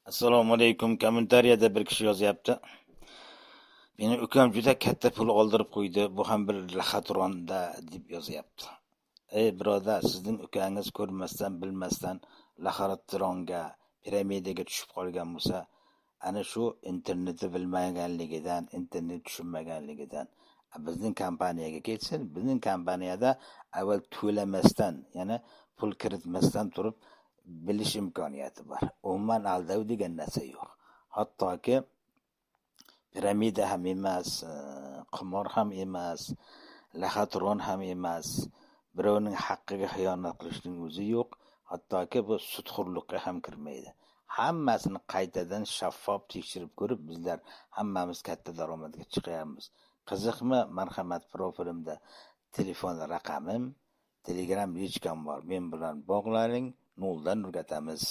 Assalomu alaykum. Kommentariyada bir kishi yozyapti. Meni ukam juda katta pul oldirib qo'ydi. Bu ham bir laxatronda deb yozyapti. Ey birodar, sizning ukangiz ko'rmasdan, bilmasdan laxatronga, piramidaga tushib qolgan bo'lsa, ana shu internetni bilmaganligidan, internet tushunmaganligidan bizning kompaniyaga ketsin. Bizning kompaniyada avval to'lamasdan, ya'ni pul kiritmasdan turib bilish imkoniyati bor. Umuman aldav degan narsa yo'q. Hattoki piramida ham emas, qimor ham emas, laxatron ham emas. Birovning haqqiga xiyonat qilishning o'zi yo'q. Hattoki bu sudxo'rlikka ham kirmaydi. Hammasini qaytadan shaffof tekshirib ko'rib, bizlar hammamiz katta daromadga chiqyapmiz. Qiziqmi? Marhamat, profilimda telefon raqamim, Telegram lichkam bor. Men bilan bog'laning, noldan o'rgatamiz.